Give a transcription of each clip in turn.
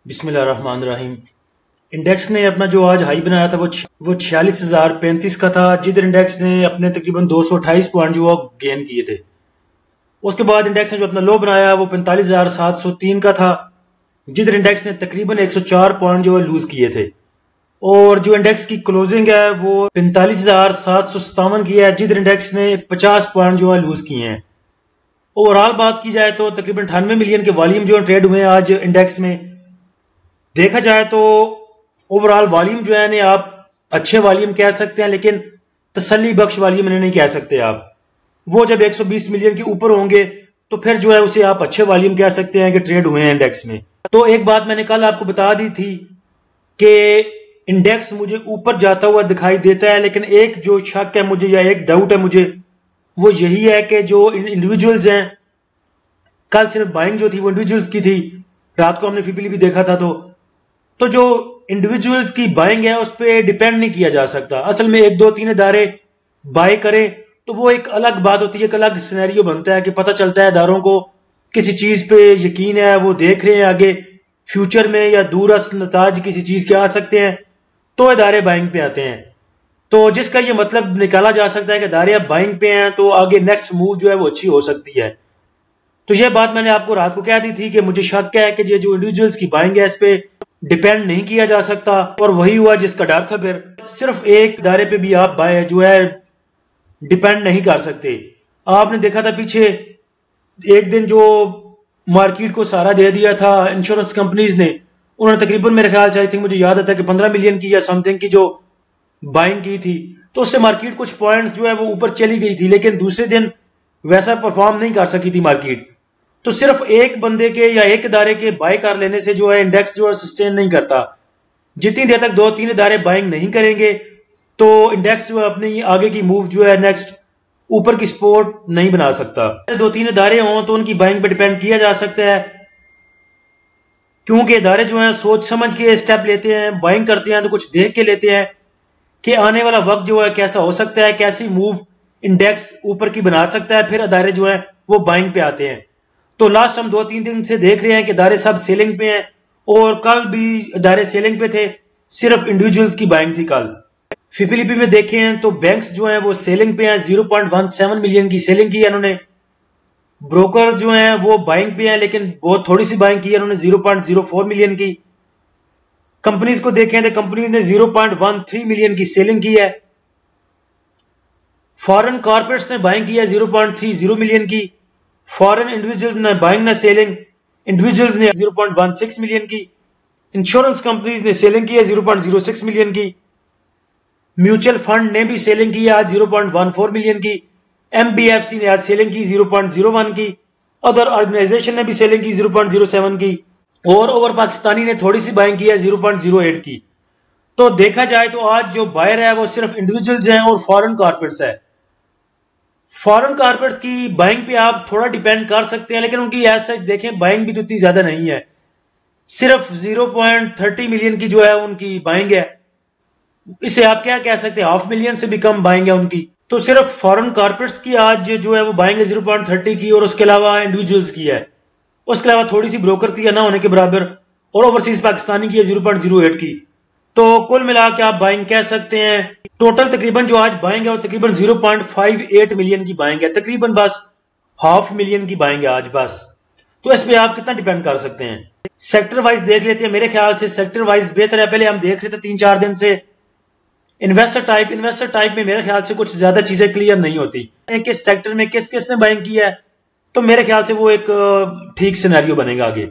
बिस्मिल्लाहिर्रहमानिर्रहीम। इंडेक्स ने अपना जो आज हाई बनाया था वो 46,035 का था, जिधर इंडेक्स ने अपने तकरीबन 228 पॉइंट जो गेन किए थे। उसके बाद इंडेक्स ने जो अपना लो बनाया वो 45,703 का था, जिधर इंडेक्स ने तकरीबन 104 पॉइंट जो लूज किए थे। और जो इंडेक्स की क्लोजिंग है वो 45,757 की है, जिधर इंडेक्स ने 50 पॉइंट जो है लूज किए हैं। ओवरऑल बात की जाए तो तकरीबन 98 मिलियन के वॉल्यूम जो ट्रेड हुए हैं आज इंडेक्स में। देखा जाए तो ओवरऑल वॉल्यूम जो है ना आप अच्छे वॉल्यूम कह सकते हैं, लेकिन तसल्ली बख्श वॉल्यूम नहीं कह सकते आप। वो जब 120 मिलियन के ऊपर होंगे तो फिर जो है उसे आप अच्छे वॉल्यूम कह सकते हैं कि ट्रेड हुए हैं इंडेक्स में। तो एक बात मैंने कल आपको बता दी थी कि इंडेक्स मुझे ऊपर जाता हुआ दिखाई देता है, लेकिन एक जो शक है मुझे या एक डाउट है मुझे, वो यही है कि जो इंडिविजुअल्स हैं, कल सिर्फ बाइंग जो थी वो इंडिविजुअल्स की थी, रात को हमने फीपीली भी देखा था। तो जो इंडिविजुअल्स की बाइंग है उस पर डिपेंड नहीं किया जा सकता। असल में 1 2 3 इदारे बाय करें तो वो एक अलग बात होती है, एक अलग सिनेरियो बनता है कि पता चलता है इदारों को किसी चीज पे यकीन है, वो देख रहे हैं आगे फ्यूचर में या दूरस नताज किसी चीज के आ सकते हैं, तो इदारे बाइंग पे आते हैं। तो जिसका ये मतलब निकाला जा सकता है कि इदारे अब बाइंग पे हैं तो आगे नेक्स्ट मूव जो है वो अच्छी हो सकती है। तो ये बात मैंने आपको रात को कह दी थी कि मुझे शक है कि ये जो इंडिविजुअल्स की बाइंग है इस पे डिपेंड नहीं किया जा सकता, और वही हुआ जिसका डर था। फिर सिर्फ एक इदारे पे भी आप बाय जो है डिपेंड नहीं कर सकते। आपने देखा था पीछे एक दिन जो मार्केट को सहारा दे दिया था इंश्योरेंस कंपनीज ने, उन्होंने तकरीबन मेरे ख्याल से आई थिंक मुझे याद आता है कि 15 मिलियन की या समथिंग की जो बाइंग की थी, तो उससे मार्केट कुछ पॉइंट्स जो है वो ऊपर चली गई थी, लेकिन दूसरे दिन वैसा परफॉर्म नहीं कर सकी थी मार्केट। तो सिर्फ एक बंदे के या एक इदारे के बाय कर लेने से जो है इंडेक्स जो है सस्टेन नहीं करता। जितनी देर तक 2 3 इदारे बाइंग नहीं करेंगे तो इंडेक्स जो है अपनी आगे की मूव जो है नेक्स्ट ऊपर की सपोर्ट नहीं बना सकता। 2 3 इदारे हों तो उनकी बाइंग पर डिपेंड किया जा सकता है, क्योंकि इदारे जो है सोच समझ के स्टेप लेते हैं, बाइंग करते हैं तो कुछ देख के लेते हैं कि आने वाला वक्त जो है कैसा हो सकता है, कैसी मूव इंडेक्स ऊपर की बना सकता है, फिर इदारे जो है वो बाइंग पे आते हैं। तो लास्ट हम 2 3 दिन से देख रहे हैं कि इदारे सब सेलिंग पे हैं, और कल भी इदारे सेलिंग पे थे, सिर्फ इंडिविजुअल्स की बाइंग थी। कल फीपीलीपी में देखे हैं तो बैंक्स जो हैं वो सेलिंग पे हैं, 0.17 मिलियन की सेलिंग की है इन्होंने। ब्रोकर जो हैं वो बाइंग पे हैं, लेकिन बहुत थोड़ी सी बाइंग की है इन्होंने, 0.04 मिलियन की। कंपनीज को देखें तो कंपनीज ने 0.13 मिलियन की सेलिंग की है। फॉरेन कॉर्पोरेट्स ने बाइंग की है 0.30 मिलियन की। फॉरेन इंडिविजुअल्स ने बाइंग ना सेलिंग, इंडिविजुअल्स ने 0.16 मिलियन की। इंश्योरेंस कंपनीज ने सेलिंग की है 0.06 मिलियन की। म्यूचुअल फंड ने भी सेलिंग की है आज 0.14 मिलियन की। एमबीएफसी ने आज सेलिंग की 0.01 की। अदर ऑर्गेनाइजेशन ने भी सेलिंग की 0.07 की, और ओवर पाकिस्तानी ने थोड़ी सी बाइंग की है 0.08 की। तो देखा जाए तो आज जो बायर है वो सिर्फ इंडिविजुअल्स हैं और फॉरेन कॉर्पोरेट्स है। फॉरेन कॉर्पोरेट्स की बाइंग पे आप थोड़ा डिपेंड कर सकते हैं, लेकिन उनकी एज सच देखें बाइंग भी तो इतनी ज्यादा नहीं है, सिर्फ 0.30 मिलियन की जो है उनकी बाइंग है। इसे आप क्या कह सकते हैं, 500 मिलियन से भी कम बाइंग है उनकी। तो सिर्फ फॉरेन कॉर्पोरेट्स की आज जो है वो बाइंग है 0.30 की, और उसके अलावा इंडिविजुअल्स की है, उसके अलावा थोड़ी सी ब्रोकर की है ना होने के बराबर, और ओवरसीज पाकिस्तानी की है 0.08 की। तो कुल मिला के आप बाइंग कह सकते हैं टोटल तकरीबन जो आज बाइंग है वो तकरीबन 0.58 मिलियन की बाइंग है, तकरीबन बस 500 मिलियन की बाइंग है आज बस। तो इस पे आप कितना डिपेंड कर सकते हैं। सेक्टर वाइज देख लेते हैं, मेरे ख्याल से सेक्टर वाइज बेहतर है। पहले हम देख रहे थे 3 4 दिन से इन्वेस्टर टाइप में मेरे ख्याल से कुछ ज्यादा चीजें क्लियर नहीं होती, किस सेक्टर में किस किसने बाइंग की है, तो मेरे ख्याल से वो एक ठीक सिनेरियो बनेगा आगे।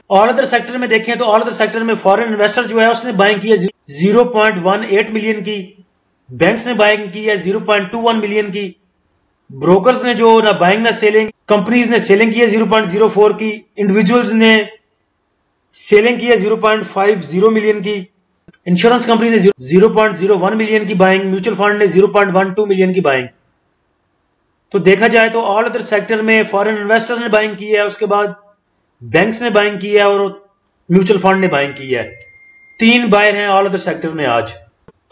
ऑल अदर सेक्टर में देखें तो ऑल अदर सेक्टर में फॉरेन इन्वेस्टर जो है उसने बाइंग की है 0.18 मिलियन की। बैंक्स ने बाइंग की है 0.21 मिलियन की। ब्रोकर्स ने जो ना बाइंग ना सेलिंग, कंपनीज ने सेलिंग की है 0.04 की। इंडिविजुअल्स ने सेलिंग की है 0.50 मिलियन की। इंश्योरेंस कंपनी ने 0.01 मिलियन की बाइंग, म्यूचुअल फंड ने 0.12 मिलियन की बाइंग। तो देखा जाए तो ऑल अदर सेक्टर में फॉरेन इन्वेस्टर ने बाइंग की है, उसके बाद बैंक्स ने बाइंग की है और म्यूचुअल फंड ने बाइंग की है। 3 बायर हैं ऑल अदर सेक्टर में आज।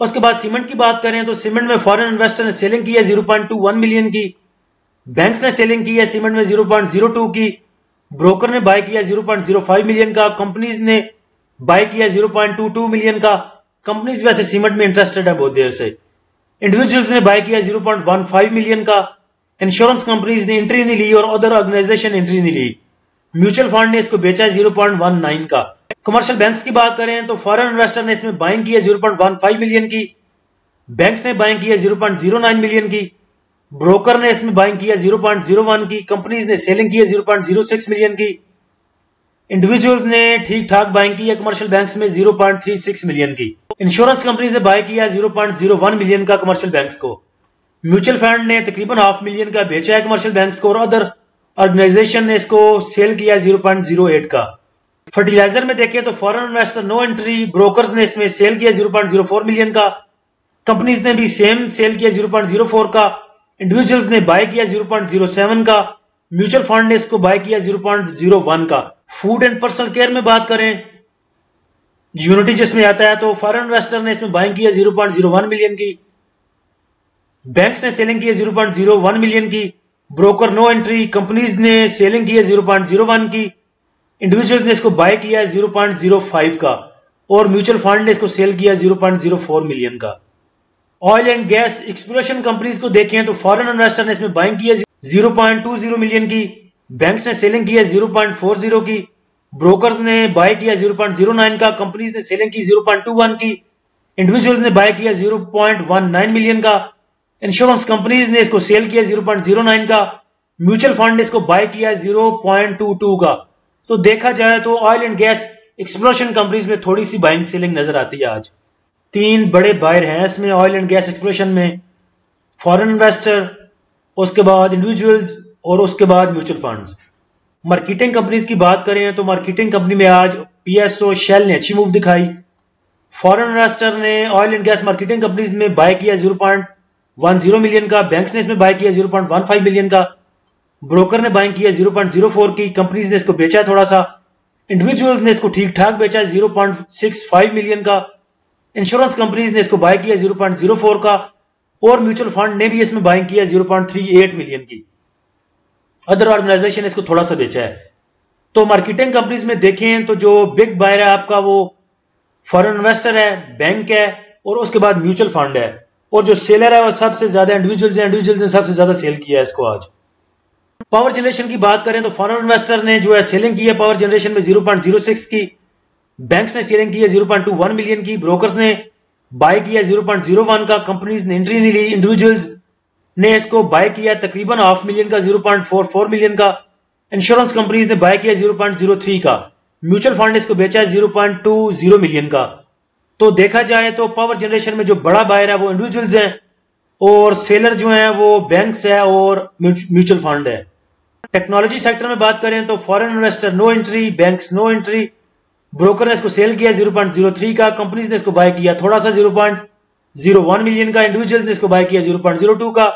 उसके बाद सीमेंट की बात करें तो सीमेंट में फॉरेन इन्वेस्टर ने सेलिंग की है 0.21 मिलियन की। बैंक्स ने सेलिंग की है सीमेंट में 0.02 की। ब्रोकर ने बाय किया 0.05 मिलियन का। कंपनीज ने बाय किया 0.22 मिलियन का। कंपनीज वैसे सीमेंट में इंटरेस्टेड है बहुत देर से। इंडिविजुअल्स ने बाय किया 0.15 मिलियन का। इंश्योरेंस कंपनीज ने एंट्री नहीं ली और अदर ऑर्गेनाइजेशन एंट्री नहीं ली। म्यूचुअल फंड ने इसको बेचा है 0.19 का। कमर्शियल बैंक्स की बात करें तो फॉरेन इन्वेस्टर ने इसमें बाइंग की है 0.15 मिलियन की। बैंक्स ने बाइंग की है 0.09 मिलियन की। ब्रोकर ने इसमें बाइंग किया 0.01 की। कंपनीज ने सेलिंग की है 0.06 मिलियन की। इंडिविजुअल्स ने ठीक ठाक बाइंग की है कमर्शियल बैंक्स में 0.36 मिलियन की। इंश्योरेंस कंपनीज ने बाय किया 0.01 मिलियन का कमर्शियल बैंक्स को। म्यूचुअल फंड ने तकरीबन हाफ मिलियन का बेचा है कमर्शियल बैंक्स को और अदर ऑर्गेनाइजेशन ने इसको सेल किया 0.08 का। फर्टिलाइजर में देखें तो foreign investor no entry. Brokers ने इसमें सेल किया 0.04 मिलियन का। कंपनीज ने भी सेम सेल किया 0.04 का। इंडिविजुअल्स ने बाय किया 0.07 का। म्यूचुअल फंड ने इसको बाय किया 0.01 का। फूड एंड पर्सनल केयर में बात करें यूनिटी जिसमें आता है तो फॉरेन इन्वेस्टर ने इसमें बाइंग किया 0.01 मिलियन की। बैंक्स ने सेलिंग की है 0.01 मिलियन की। Broker no entry. कंपनीज ने सेलिंग की है 0.01 की। इंडिविजुअल्स ने इसको बाय किया है 0.05 का और म्यूचुअल फंड ने इसको सेल किया 0.04 मिलियन का। Oil and gas exploration companies को देखें तो फॉरेन इन्वेस्टर ने इसमें बाइंग की है 0.20 मिलियन की। बैंक्स ने सेलिंग की है 0.40 की। ब्रोकर्स ने बाय किया 0.09 का। कंपनीज ने सेलिंग की 0.21 की। इंडिविजुअल्स ने बाय किया 0.19 मिलियन का। इंश्योरेंस कंपनीज ने इसको सेल किया 0.09 का। म्यूचुअल फंड ने इसको बाय किया 0.22 का। तो देखा जाए तो oil and gas exploration companies में थोड़ी सी बाइंग सेलिंग नजर आती है आज। तीन बड़े बायर हैं इसमें ऑयल एंड गैस एक्सप्लोरेशन में, फॉरेन इन्वेस्टर, उसके बाद इंडिविजुअल्स और उसके बाद म्यूचुअल फंड्स। मार्केटिंग कंपनीज की बात करें तो मार्केटिंग कंपनी में आज पीएसओ शेल ने अच्छी मूव दिखाई। फॉरेन इन्वेस्टर ने oil and gas marketing companies में बाय किया 0.10 मिलियन का। बैंक्स ने इसमें बाय किया 0.15 मिलियन का। ब्रोकर ने बाइंग किया 0.04 की। कंपनीज ने इसको बेचा थोड़ा सा। इंडिविजुअल्स ने इसको ठीक ठाक बेचा 0.65 मिलियन का। इंश्योरेंस कंपनीज ने इसको बाय किया 0.04 का और म्यूचुअल फंड ने भी इसमें बाइंग किया 0.38 मिलियन की। अदर ऑर्गेनाइजेशन इसको थोड़ा सा बेचा है। तो मार्केटिंग कंपनीज में देखें तो जो बिग बायर है आपका वो फॉरेन इन्वेस्टर है, बैंक है और उसके बाद म्यूचुअल फंड है। और जो सेलर है वो सबसे ज्यादा इंडिविजुअल्स है। इंडिविजुअल्स ने सबसे ज्यादा सेल किया है इसको आज। पावर जनरेशन की बात करें तो फॉरेन इन्वेस्टर ने जो है सेलिंग की है पावर जनरेशन में 0.06 की। बैंक्स ने सेलिंग की है 0.21 मिलियन की। ब्रोकर्स ने बाय किया 0.01 का। कंपनीज ने एंट्री नहीं ली। इंडिविजुअल्स ने इसको बाय किया तकरीबन हाफ मिलियन का 0.44 मिलियन का। इंश्योरेंस कंपनीज ने बाय किया 0.03 का। म्यूचुअल फंड ने इसको बेचा है 0.20 मिलियन का। तो देखा जाए तो पावर जनरेशन में जो बड़ा बायर है वो इंडिविजुअल्स हैं और सेलर जो है वो बैंक्स है और म्यूचुअल फंड है। टेक्नोलॉजी सेक्टर में बात करें तो foreign investor no entry, banks no entry. Broker ने इसको सेल किया 0.03 का। कंपनीज ने इसको बाय किया थोड़ा सा 0.01 मिलियन का। इंडिविजुअल्स ने इसको बाय किया 0.02 का।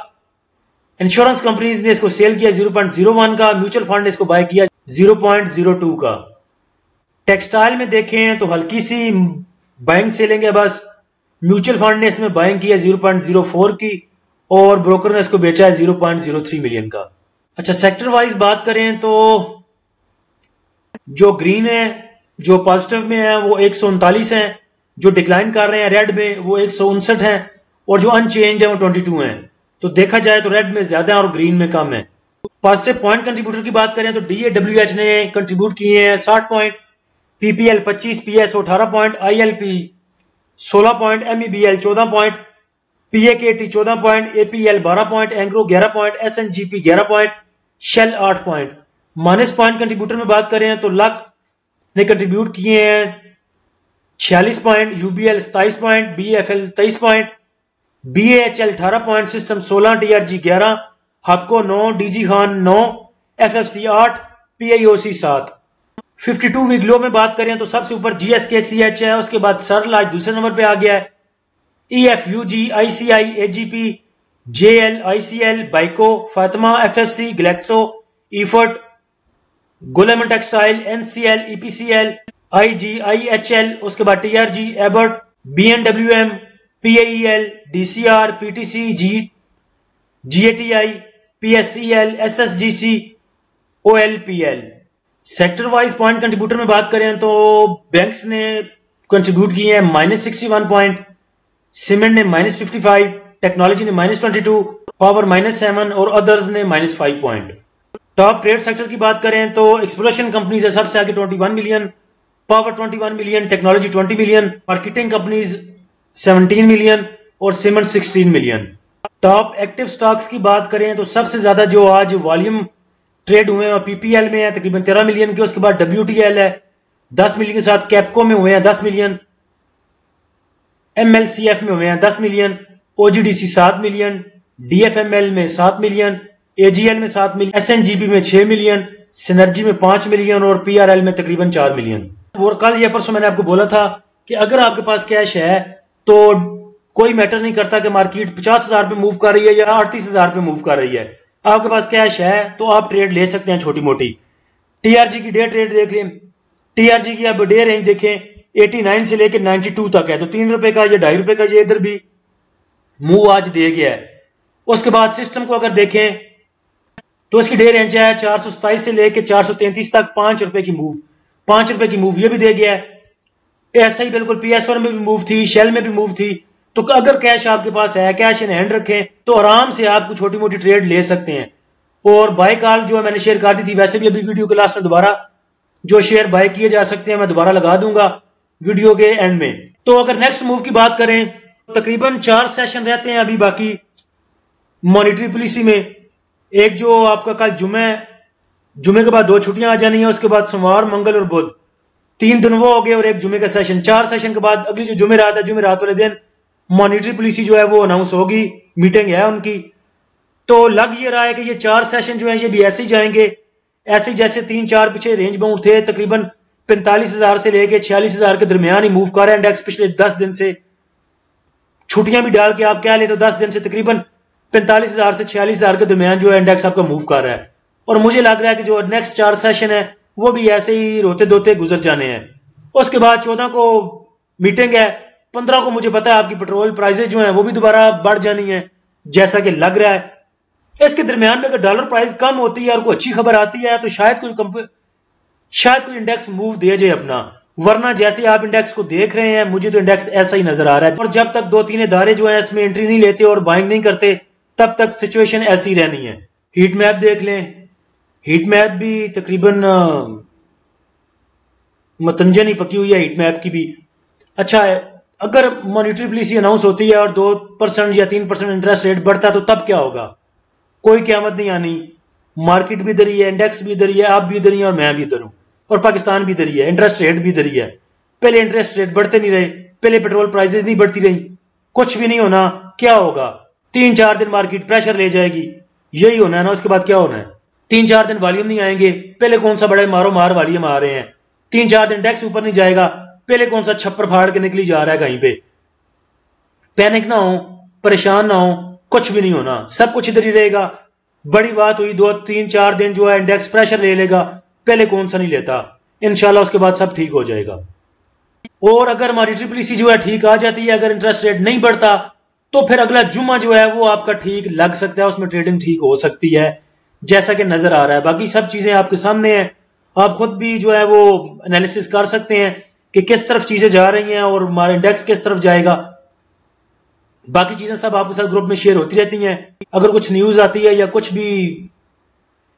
इंश्योरेंस कंपनीज ने इसको सेल किया 0.01 का। म्यूचुअल फंड ने इसको बाय किया 0.02 का। टेक्सटाइल में देखें तो हल्की सी बाइंग सेलिंग है बस। म्यूचुअल फंड ने इसमें बाइंग किया 0.04 की और ब्रोकर ने इसको बेचा है 0.03 मिलियन का। अच्छा, सेक्टर वाइज बात करें तो जो ग्रीन है, जो पॉजिटिव में है वो 139 है। जो डिक्लाइन कर रहे हैं रेड में वो 159 है और जो अनचेंज है वो 22 है। तो देखा जाए तो रेड में ज्यादा है और ग्रीन में कम है। पॉजिटिव पॉइंट कंट्रीब्यूटर की बात करें तो DAWH ने कंट्रीब्यूट किए हैं 60 point, PPL 25, PSO 18 point, ILP 16 point, MEBL 14 point, PAKT 14 point, APL 12 point, Engro 11 point, SNGP 11 point, Shell 8 point. Minus point contributor में बात करें तो लक ने कंट्रीब्यूट किए हैं 46 point, UBL 27 point, BFL 23 point, BAHL 18 point, system 16, TRG 11, Hubco 9, DG Khan 9, FFC 8, PIOC 7। 52 week low में बात करें तो सबसे ऊपर GSKCH है, उसके बाद सरल आज दूसरे नंबर पे आ गया है। EFUG, ICI, AGP, JL, ICL, Byco, Fatima, FFC, Glaxo, EFORT, गोलेमन textile, NCL, EPCL, IG, IHL, उसके बाद TRG, एबर्ट, BNWM, PAEL, DCR, PTC, GATI, PSEL, SSGC, OLPL। Sector wise point contributor में बात करें तो बैंक्स ने कंट्रीब्यूट किए हैं -61 पॉइंट, सीमेंट ने -55, टेक्नोलॉजी ने -22, पावर -7 और अदर्स ने -5 पॉइंट। टॉप ट्रेड सेक्टर की बात करें तो एक्सप्लोरेशन कंपनीज है सबसे आगे 21 million, power 21 million, technology 20 million, marketing companies 17 million और cement 16 million. Top active stocks की बात करें तो सबसे ज्यादा जो आज वॉल्यूम ट्रेड हुए हैं पीपीएल में है तकरीबन 13 मिलियन के, उसके बाद WTL है 10 मिलियन के साथ, कैपको में हुए हैं 10 मिलियन, MLCF में हुए हैं 10 मिलियन, OGDC 7 मिलियन, DFML में 7 मिलियन, AGL में 7 मिलियन, SNGP में 6 मिलियन, सिनर्जी में 5 मिलियन और PRL में तकरीबन 4 मिलियन। और कल या परसों मैंने आपको बोला था कि अगर आपके पास कैश है तो कोई मैटर नहीं करता कि मार्केट 50,000 पे मूव कर रही है या 38,000 पे मूव कर रही है, आपके पास कैश है तो आप ट्रेड ले सकते हैं छोटी मोटी। TRG की डे ट्रेड देख लें, TRG की अब डे रेंज देखें 89 से लेकर 92 तक है, तो 3 रुपए का या 2.5 रुपए का ये इधर भी मूव आज दे गया है। उसके बाद सिस्टम को अगर देखें तो इसकी डे रेंज है 427 से लेकर 433 तक, 5 रुपए की मूव, 5 रुपए की मूव ये भी दे गया है। ऐसा ही बिल्कुल PSR में भी मूव थी, शेल में भी मूव थी। तो अगर कैश आपके पास है, कैश इन हैंड रखें तो आराम से आप छोटी मोटी ट्रेड ले सकते हैं। और बाय कॉल जो है मैंने शेयर कर दी थी, वैसे भी अभी वीडियो के लास्ट में दोबारा जो शेयर बाय किए जा सकते हैं मैं दोबारा लगा दूंगा वीडियो के एंड में। तो अगर नेक्स्ट मूव की बात करें तकरीबन 4 सेशन रहते हैं अभी बाकी मॉनिटरी पॉलिसी में। एक जो आपका कल जुमे के बाद 2 छुट्टियां आ जानी है, उसके बाद सोमवार, मंगल और बुध 3 दिन वो हो गए और एक जुमे का सेशन। 4 सेशन के बाद अगली जो जुमेरात है, जुमेरात वाले दिन मॉनिटरी पॉलिसी जो है वो अनाउंस होगी, मीटिंग है उनकी। तो लग ये रहा है कि ये 4 सेशन जो है ये भी ऐसे ही जाएंगे, ऐसे जैसे 3-4 पीछे रेंज बाउंड थे, तकरीबन 45,000 से लेके 46,000 के दरमियान ही मूव कर रहा है इंडेक्स पिछले 10 दिन से। छुट्टियां भी डाल के आप कह ले तो 10 दिन से तकरीबन 45,000 से 46,000 के दरमियान जो है इंडेक्स आपका मूव कर रहा है। और मुझे लग रहा है कि जो नेक्स्ट 4 सेशन है वो भी ऐसे ही रोते धोते गुजर जाने हैं। उसके बाद 14 को मीटिंग है, 15 को मुझे पता है आपकी पेट्रोल प्राइसेज जो है वो भी दोबारा बढ़ जानी है जैसा कि लग रहा है। इसके दरमियान में अगर डॉलर प्राइस कम होती है और कोई अच्छी खबर आती है तो शायद कोई इंडेक्स मूव दे जाए अपना, वरना जैसे आप इंडेक्स को देख रहे हैं मुझे तो इंडेक्स ऐसा ही नजर आ रहा है। और जब तक 2-3 इदारे जो है इसमें एंट्री नहीं लेते और बाइंग नहीं करते तब तक सिचुएशन ऐसी रहनी है। हीट मैप देख लें, हीट मैप भी तकरीबन मतंजन ही पकी हुई है हीट मैप की भी। अच्छा है, अगर मॉनिटरी पॉलिसी अनाउंस होती है और 2% या 3% इंटरेस्ट रेट बढ़ता है तो तब क्या होगा? कोई क़यामत नहीं आनी, मार्केट भी इधर ही है, इंडेक्स भी इधर ही है, आप भी इधर ही है और मैं भी इधर हूं और पाकिस्तान भी इधर ही है, इंटरेस्ट रेट भी इधर ही है। पहले इंटरेस्ट रेट बढ़ते नहीं रहे, पहले पेट्रोल प्राइसेस नहीं बढ़ती रही, कुछ भी नहीं होना। क्या होगा? 3-4 दिन मार्केट प्रेशर ले जाएगी, यही होना है ना। उसके बाद क्या होना है? 3-4 दिन वॉल्यूम नहीं आएंगे, पहले कौन सा बड़े मारो मार वॉल्यूम आ रहे हैं। 3-4 दिन इंडेक्स ऊपर नहीं जाएगा, पहले कौन सा छप्पर फाड़ के निकली जा रहा है कहीं पे। पैनिक ना हो, परेशान ना हो, कुछ भी नहीं होना, सब कुछ इधर ही रहेगा। बड़ी बात हुई 2-3-4 दिन जो है इंडेक्स प्रेशर ले लेगा, पहले कौन सा नहीं लेता, इंशाल्लाह उसके बाद सब ठीक हो जाएगा। और अगर मॉनिटरी पॉलिसी जो है ठीक आ जाती है, अगर इंटरेस्ट रेट नहीं बढ़ता तो फिर अगला जुम्मा जो है वो आपका ठीक लग सकता है, उसमें ट्रेडिंग ठीक हो सकती है जैसा कि नजर आ रहा है। बाकी सब चीजें आपके सामने हैं, आप खुद भी जो है वो एनालिसिस कर सकते हैं कि किस तरफ चीजें जा रही हैं और हमारा इंडेक्स किस तरफ जाएगा। बाकी चीजें सब आपके साथ ग्रुप में शेयर होती रहती हैं। अगर कुछ न्यूज आती है या कुछ भी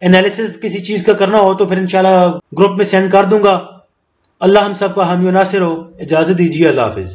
एनालिसिस किसी चीज का करना हो तो फिर इंशाल्लाह ग्रुप में सेंड कर दूंगा। अल्लाह हम सबका हामी नासिर हो। इजाजत दीजिए, अल्लाह हाफिज।